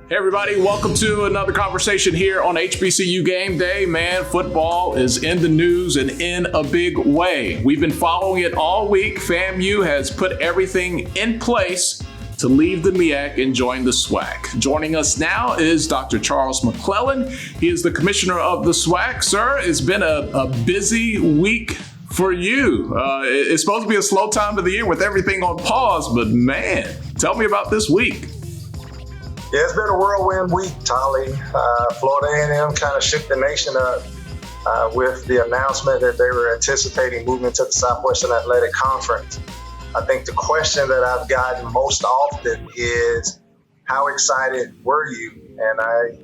Hey everybody, welcome to another conversation here on HBCU Game Day. Man, football is in the news and in a big way. We've been following it all week. FAMU has put everything in place to leave the MEAC and join the SWAC. Joining us now is Dr. Charles McClelland. He is the commissioner of the SWAC. Sir, it's been a busy week for you. It's supposed to be a slow time of the year with everything on pause, but man, tell me about this week. Yeah, it's been a whirlwind week, Tolly. Florida A&M kind of shook the nation up with the announcement that they were anticipating moving to the Southwestern Athletic Conference. I think the question that I've gotten most often is, how excited were you? And I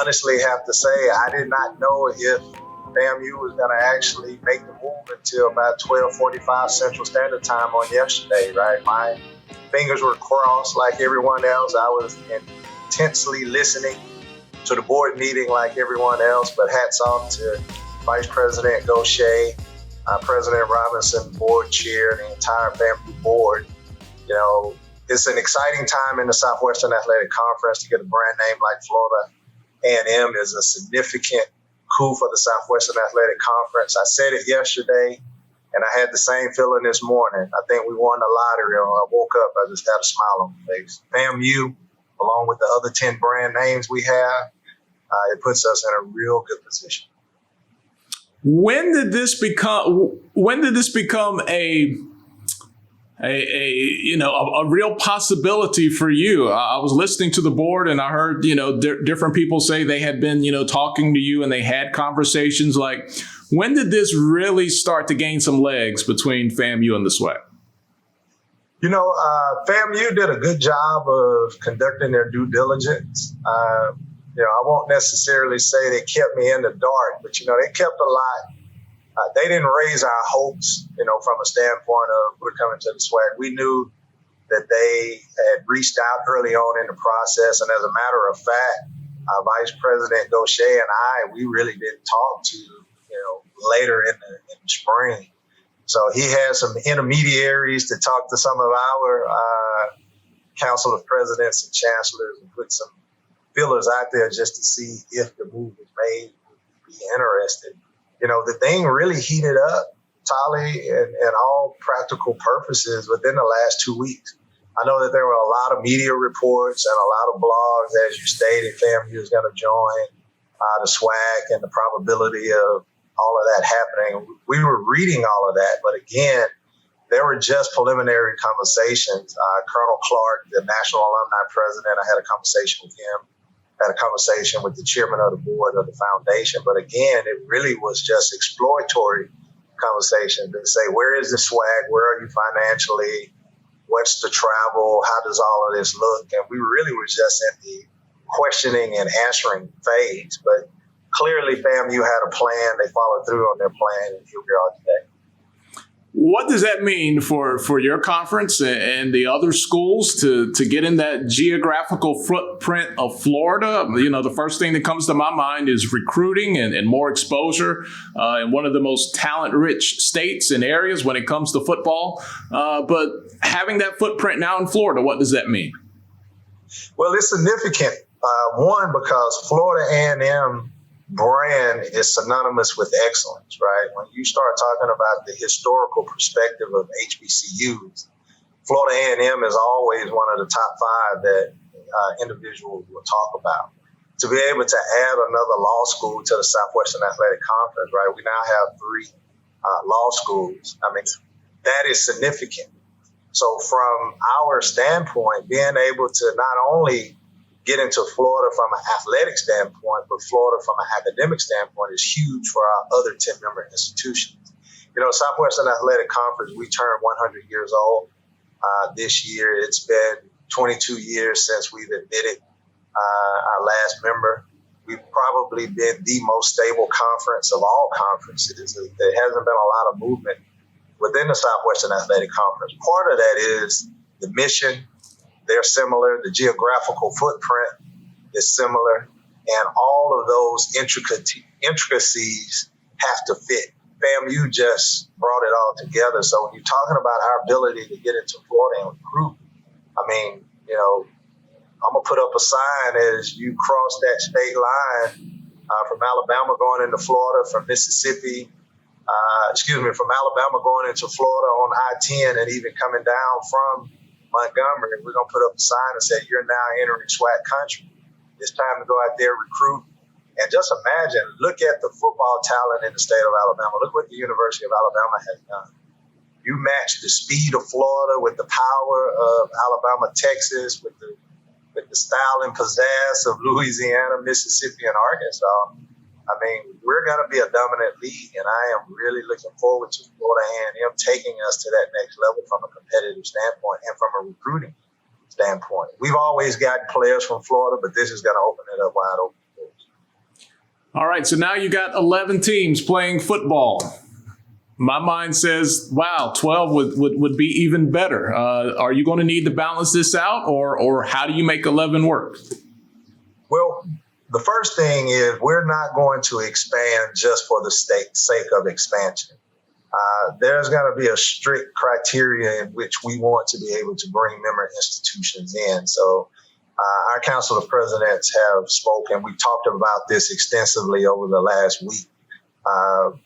honestly have to say, I did not know if FAMU was going to actually make the move until about 12:45 Central Standard Time on yesterday, right? My fingers were crossed like everyone else. I was intensely listening to the board meeting like everyone else, but hats off to Vice President Gaucher, President Robinson, board chair, the entire FAMU board. You know, it's an exciting time in the Southwestern Athletic Conference. To get a brand name like Florida A&M is a significant coup for the Southwestern Athletic Conference. I said it yesterday, and I had the same feeling this morning. I think we won the lottery. When I woke up, I just had a smile on my face. FAMU, along with the other 10 brand names we have, it puts us in a real good position. When did this become a real possibility for you? I was listening to the board and I heard, different people say they had been, talking to you and they had conversations. Like, when did this really start to gain some legs between FAMU and the SWAC? FAMU did a good job of conducting their due diligence. I won't necessarily say they kept me in the dark, but, they kept a lot. They didn't raise our hopes, from a standpoint of we're coming to the SWAC. We knew that they had reached out early on in the process. And as a matter of fact, Vice President Gaucher and we really didn't talk to, later in the spring. So he had some intermediaries to talk to some of our Council of Presidents and Chancellors and put some fillers out there just to see if the move was made, would be interested. The thing really heated up, Tolly, in all practical purposes within the last 2 weeks. I know that there were a lot of media reports and a lot of blogs, as you stated, FAMU is going to join the SWAC and the probability of all of that happening. We were reading all of that, but again, there were just preliminary conversations. Colonel Clark, the National Alumni President, I had a conversation with him. Had a conversation with the chairman of the board of the foundation. But again, it really was just exploratory conversation to say, where is the SWAC? Where are you financially? What's the travel? How does all of this look? And we really were just in the questioning and answering phase. But clearly, FAMU had a plan. They followed through on their plan, and here we are today. What does that mean for your conference and the other schools to get in that geographical footprint of Florida? The first thing that comes to my mind is recruiting and more exposure in one of the most talent-rich states and areas when it comes to football. But having that footprint now in Florida, what does that mean? Well, it's significant. One, because Florida A&M brand is synonymous with excellence, right? When you start talking about the historical perspective of HBCUs, Florida A&M is always one of the top 5 that individuals will talk about. To be able to add another law school to the Southwestern Athletic Conference, right? We now have 3 law schools. I mean, that is significant. So from our standpoint, being able to not only get into Florida from an athletic standpoint, but Florida from an academic standpoint is huge for our other 10 member institutions. Southwestern Athletic Conference, we turned 100 years old this year. It's been 22 years since we've admitted our last member. We've probably been the most stable conference of all conferences. There hasn't been a lot of movement within the Southwestern Athletic Conference. Part of that is the mission. They're similar. The geographical footprint is similar. And all of those intricacies have to fit. FAMU just brought it all together. So when you're talking about our ability to get into Florida and recruit, I'm going to put up a sign as you cross that state line from Alabama going into Florida, from Mississippi, from Alabama going into Florida on I-10 and even coming down from Montgomery. We're going to put up a sign and say, you're now entering SWAC country. It's time to go out there, recruit. And just imagine, look at the football talent in the state of Alabama. Look what the University of Alabama has done. You match the speed of Florida with the power of Alabama, Texas, with the style and pizzazz of Louisiana, Mississippi, and Arkansas. I mean, we're going to be a dominant league, and I am really looking forward to Florida A&M taking us to that next level from a competitive standpoint and from a recruiting standpoint. We've always got players from Florida, but this is going to open it up wide open. All right, so now you got 11 teams playing football. My mind says, wow, 12 would be even better. Are you going to need to balance this out, or how do you make 11 work? Well, the first thing is we're not going to expand just for the sake of expansion. There's going to be a strict criteria in which we want to be able to bring member institutions in. So our Council of Presidents have spoken. We talked about this extensively over the last week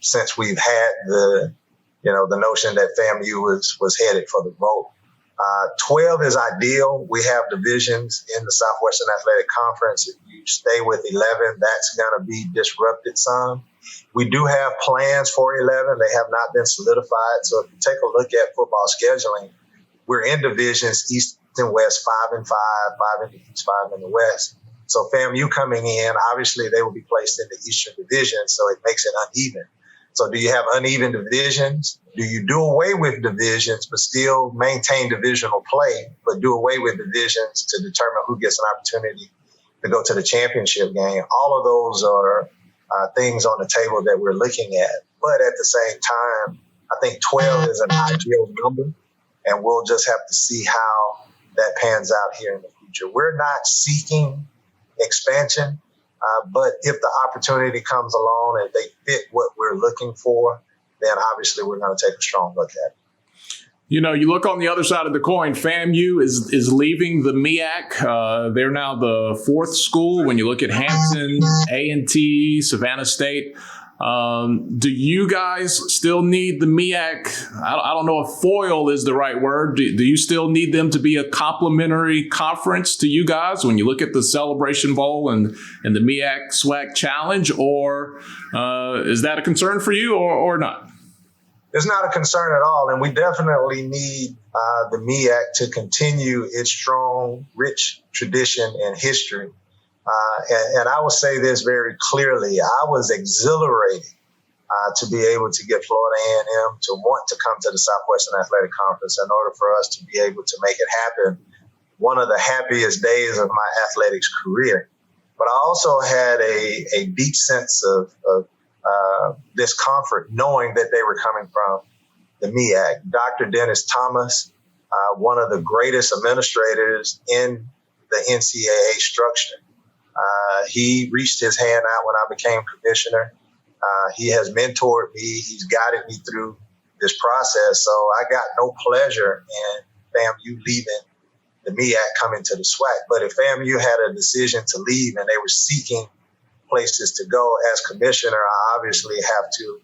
since we've had the notion that FAMU was headed for the vote. 12 is ideal. We have divisions in the Southwestern Athletic Conference. If you stay with 11, that's going to be disrupted some. We do have plans for 11. They have not been solidified. So if you take a look at football scheduling, we're in divisions East and West, 5 and 5, 5 in the East, 5 in the West. So FAMU coming in, obviously they will be placed in the Eastern Division, so it makes it uneven. So do you have uneven divisions? Do you do away with divisions but still maintain divisional play, but do away with divisions to determine who gets an opportunity to go to the championship game? All of those are things on the table that we're looking at. But at the same time, I think 12 is an ideal number, and we'll just have to see how that pans out here in the future. We're not seeking expansion, but if the opportunity comes along and they fit what we're looking for, then obviously we're going to take a strong look at it. You know, you look on the other side of the coin, FAMU is leaving the MEAC. They're now the fourth school when you look at Hampton, A&T, Savannah State. Do you guys still need the MEAC? I don't know if foil is the right word. Do you still need them to be a complementary conference to you guys when you look at the Celebration Bowl and the MEAC SWAC Challenge? Or is that a concern for you or not? It's not a concern at all. And we definitely need the MEAC to continue its strong, rich tradition and history. And I will say this very clearly. I was exhilarated to be able to get Florida A&M to want to come to the Southwestern Athletic Conference in order for us to be able to make it happen. One of the happiest days of my athletics career. But I also had a deep sense of discomfort knowing that they were coming from the MEAC. Dr. Dennis Thomas, one of the greatest administrators in the NCAA structure. He reached his hand out when I became commissioner. He has mentored me. He's guided me through this process. So I got no pleasure in FAMU leaving the MEAC coming to the SWAC. But if FAMU had a decision to leave and they were seeking places to go as commissioner, I obviously have to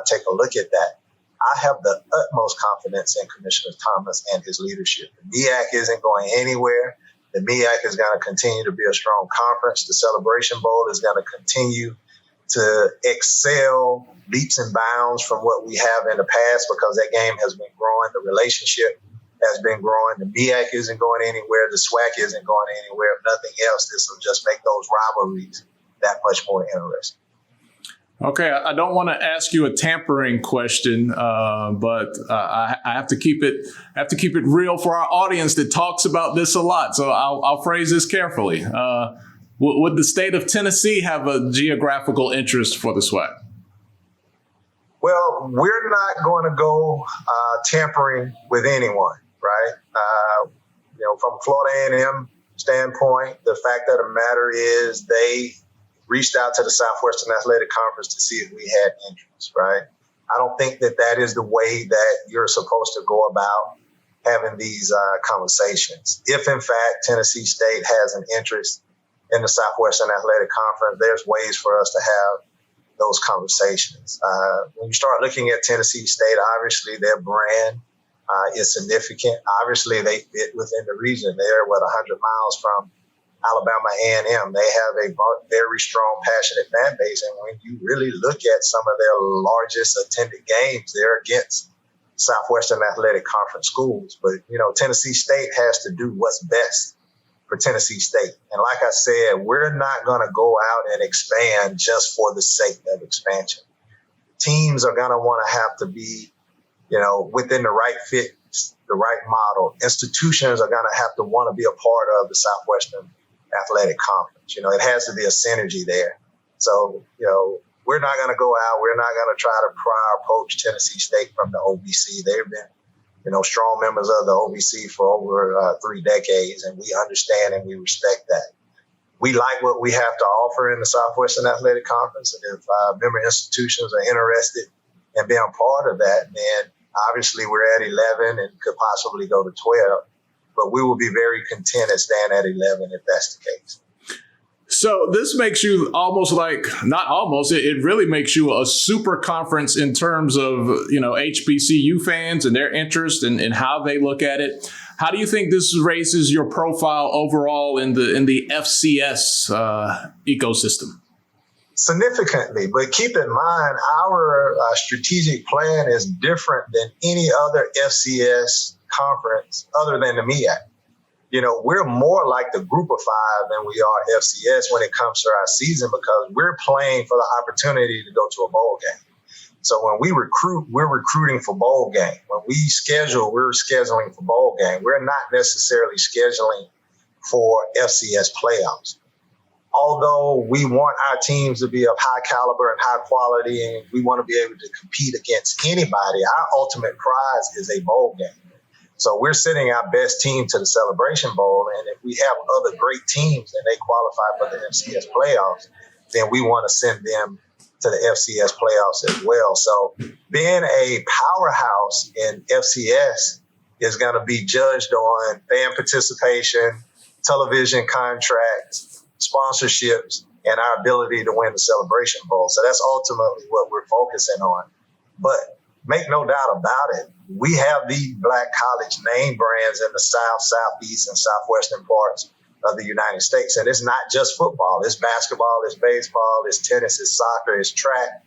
take a look at that. I have the utmost confidence in Commissioner Thomas and his leadership. The MEAC isn't going anywhere. The MEAC is going to continue to be a strong conference. The Celebration Bowl is going to continue to excel leaps and bounds from what we have in the past because that game has been growing. The relationship has been growing. The MEAC isn't going anywhere. The SWAC isn't going anywhere. If nothing else, this will just make those rivalries that much more interesting. Okay, I don't want to ask you a tampering question, but I have to keep it real for our audience that talks about this a lot. So I'll phrase this carefully. Would the state of Tennessee have a geographical interest for the SWAC? Well, we're not going to go tampering with anyone, right? From a Florida A&M standpoint, the fact of the matter is they reached out to the Southwestern Athletic Conference to see if we had interest, right? I don't think that is the way that you're supposed to go about having these conversations. If, in fact, Tennessee State has an interest in the Southwestern Athletic Conference, there's ways for us to have those conversations. When you start looking at Tennessee State, obviously their brand is significant. Obviously, they fit within the region. They're, 100 miles from Alabama A&M. They have a very strong, passionate fan base. And when you really look at some of their largest attended games, they're against Southwestern Athletic Conference schools. But, Tennessee State has to do what's best for Tennessee State. And like I said, we're not going to go out and expand just for the sake of expansion. Teams are going to want to have to be, within the right fit, the right model. Institutions are going to have to want to be a part of the Southwestern Athletic Conference. It has to be a synergy there. So, we're not going to go out. We're not going to try to pry or poach Tennessee State from the OVC. They've been, strong members of the OVC for over 3 decades, and we understand and we respect that. We like what we have to offer in the Southwestern Athletic Conference, and if member institutions are interested in being part of that, then obviously we're at 11 and could possibly go to 12, but we will be very content at staying at 11 if that's the case. So this makes you it really makes you a super conference in terms of, HBCU fans and their interest and how they look at it. How do you think this raises your profile overall in the FCS ecosystem? Significantly, but keep in mind our strategic plan is different than any other FCS conference other than the MEAC. We're more like the group of 5 than we are FCS when it comes to our season because we're playing for the opportunity to go to a bowl game. So when we recruit, we're recruiting for bowl game. When we schedule, we're scheduling for bowl game. We're not necessarily scheduling for FCS playoffs. Although we want our teams to be of high caliber and high quality, and we want to be able to compete against anybody, our ultimate prize is a bowl game. So we're sending our best team to the Celebration Bowl, and if we have other great teams and they qualify for the FCS playoffs, then we want to send them to the FCS playoffs as well. So being a powerhouse in FCS is going to be judged on fan participation, television contracts, sponsorships, and our ability to win the Celebration Bowl. So that's ultimately what we're focusing on. But make no doubt about it, we have the Black college name brands in the South, Southeast, and Southwestern parts of the United States. And it's not just football. It's basketball, it's baseball, it's tennis, it's soccer, it's track.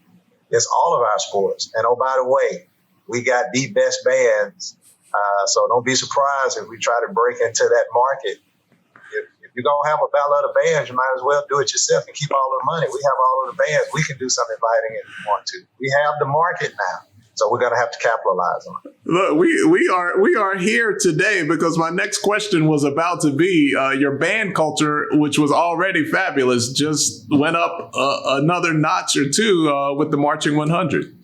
It's all of our sports. And oh, by the way, we got the best bands. So don't be surprised if we try to break into that market. If you're going to have a ballot of bands, you might as well do it yourself and keep all the money. We have all of the bands. We can do some inviting if we want to. We have the market now. So we're going to have to capitalize on it. Look, we are here today because my next question was about to be your band culture, which was already fabulous, just went up another notch or two with the Marching 100.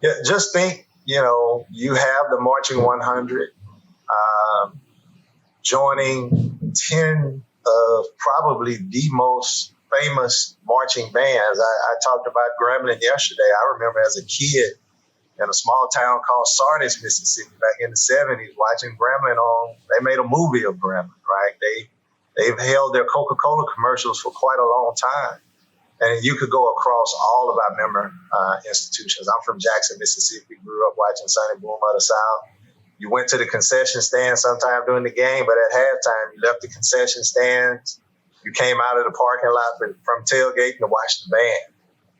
Yeah, just think, you have the Marching 100 joining 10 of probably the most famous marching bands. I talked about Grambling yesterday. I remember as a kid in a small town called Sardis, Mississippi, back in the 70s, watching Grambling they made a movie of Grambling, right? They've held their Coca-Cola commercials for quite a long time. And you could go across all of our member institutions. I'm from Jackson, Mississippi, grew up watching Sonny Boom of the South. You went to the concession stand sometime during the game, but at halftime, you left the concession stands. You came out of the parking lot from tailgating to watch the band.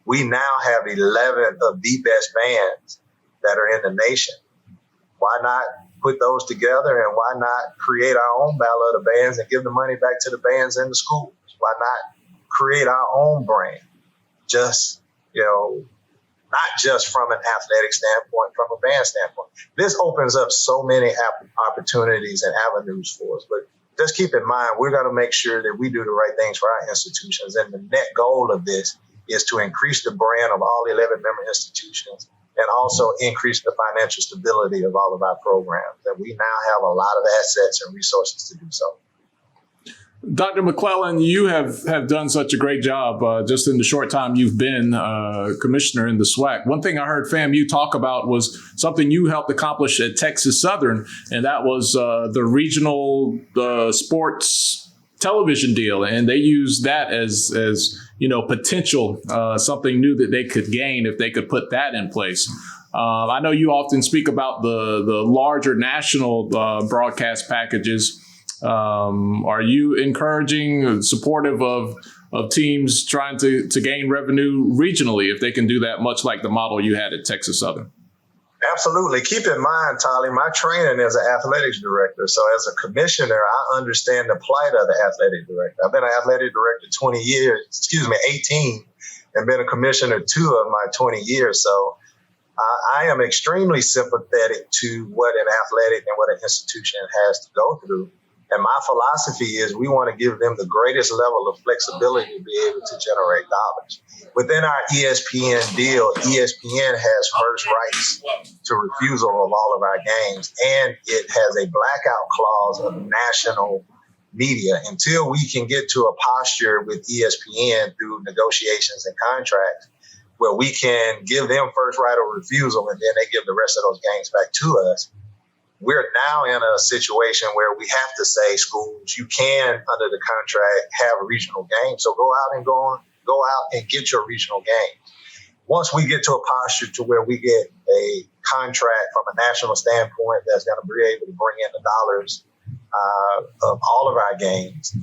We now have 11 of the best bands that are in the nation. Why not put those together, and why not create our own ballot of bands and give the money back to the bands in the schools? Why not create our own brand? Just, not just from an athletic standpoint, from a band standpoint. This opens up so many opportunities and avenues for us. But just keep in mind, we're going to make sure that we do the right things for our institutions. And the net goal of this is to increase the brand of all 11 member institutions and also increase the financial stability of all of our programs. And we now have a lot of assets and resources to do so. Dr. McClelland, you have done such a great job just in the short time you've been commissioner in the SWAC. One thing I heard FAMU talk about was something you helped accomplish at Texas Southern, and that was the regional sports television deal. And they used that as potential, something new that they could gain if they could put that in place. I know you often speak about the larger national broadcast packages. Are you encouraging, supportive of teams trying to gain revenue regionally if they can do that, much like the model you had at Texas Southern? Absolutely. Keep in mind, Tolly, my training as an athletics director. So as a commissioner, I understand the plight of the athletic director. I've been an athletic director 18, and been a commissioner 2 of my 20 years. So I am extremely sympathetic to what an athletic and what an institution has to go through. And my philosophy is we want to give them the greatest level of flexibility to be able to generate dollars. Within our ESPN deal, ESPN has first rights to refusal of all of our games, and it has a blackout clause of national media. Until we can get to a posture with ESPN through negotiations and contracts where we can give them first right of refusal and then they give the rest of those games back to us, we're now in a situation where we have to say, schools, you can, under the contract, have a regional game. So go out and get your regional games. Once we get to a posture to where we get a contract from a national standpoint that's going to be able to bring in the dollars of all of our games,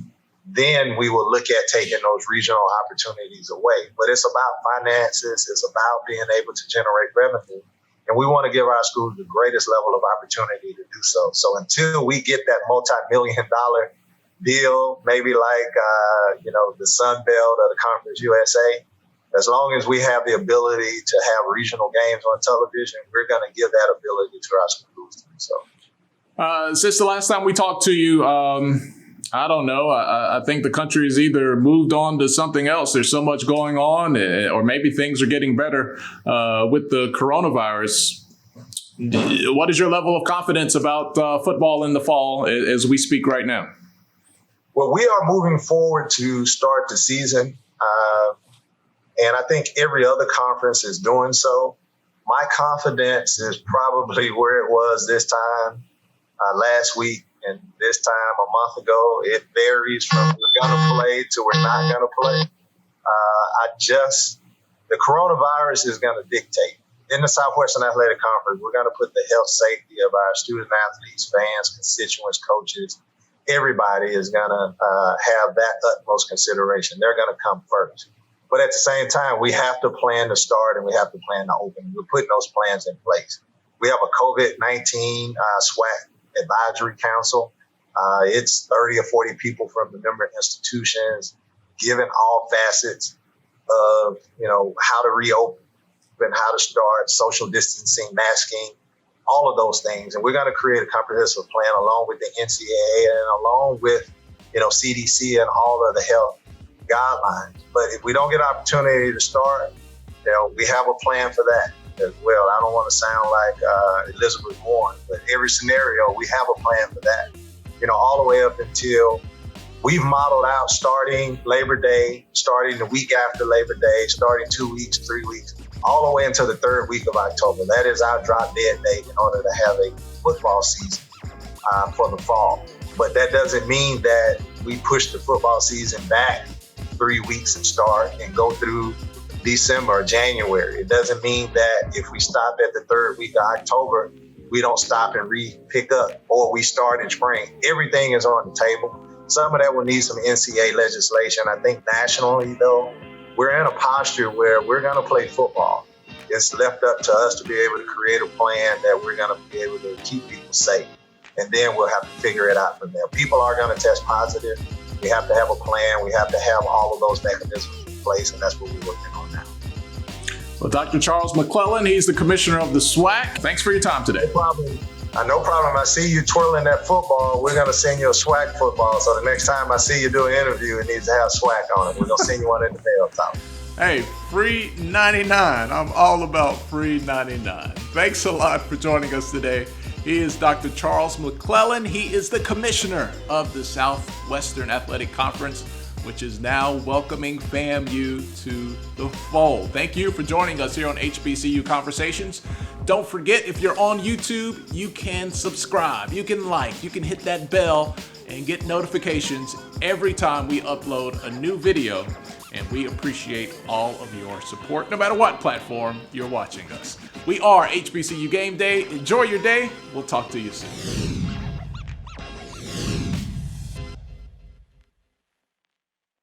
then we will look at taking those regional opportunities away. But it's about finances. It's about being able to generate revenue. And we want to give our schools the greatest level of opportunity to do so. So until we get that multi-million-dollar deal, maybe like, the Sun Belt or the Conference USA, as long as we have the ability to have regional games on television, we're going to give that ability to our schools to do so. Since the last time we talked to you, I don't know. I think the country has either moved on to something else. There's so much going on, or maybe things are getting better with the coronavirus. What is your level of confidence about football in the fall as we speak right now? Well, we are moving forward to start the season, and I think every other conference is doing so. My confidence is probably where it was this time last week. And this time a month ago, it varies from we're going to play to we're not going to play. The coronavirus is going to dictate. In the Southwestern Athletic Conference, we're going to put the health safety of our student athletes, fans, constituents, coaches. Everybody is going to have that utmost consideration. They're going to come first. But at the same time, we have to plan to start and we have to plan to open. We're putting those plans in place. We have a COVID-19 SWAC Advisory Council. It's 30 or 40 people from the member institutions, given all facets of, how to reopen, how to start, social distancing, masking, all of those things. And we're going to create a comprehensive plan along with the NCAA and along with, CDC and all of the health guidelines. But if we don't get an opportunity to start, we have a plan for that as well. I don't want to sound like Elizabeth Warren, but every scenario, we have a plan for that. All the way up until we've modeled out starting Labor Day, starting the week after Labor Day, starting 2 weeks, 3 weeks, all the way until the 3rd week of October. That is our drop dead date in order to have a football season for the fall. But that doesn't mean that we push the football season back 3 weeks and start and go through December or January. It doesn't mean that if we stop at the 3rd week of October, we don't stop and pick up, or we start in spring. Everything is on the table. Some of that will need some NCAA legislation. I think nationally, though, we're in a posture where we're going to play football. It's left up to us to be able to create a plan that we're going to be able to keep people safe. And then we'll have to figure it out from there. People are going to test positive. We have to have a plan. We have to have all of those mechanisms in place, and that's what we're working on now. Well, Dr. Charles McClelland, he's the commissioner of the SWAC. Thanks for your time today. No problem. I see you twirling that football. We're going to send you a SWAC football. So the next time I see you do an interview, it needs to have SWAC on it. We're going to send you one in the mail, Tom. Hey, free 99. I'm all about free 99. Thanks a lot for joining us today. He is Dr. Charles McClelland. He is the commissioner of the Southwestern Athletic Conference, which is now welcoming FAMU to the fold. Thank you for joining us here on HBCU Conversations. Don't forget, if you're on YouTube, you can subscribe, you can like, you can hit that bell and get notifications every time we upload a new video. And we appreciate all of your support, no matter what platform you're watching us. We are HBCU Game Day. Enjoy your day. We'll talk to you soon.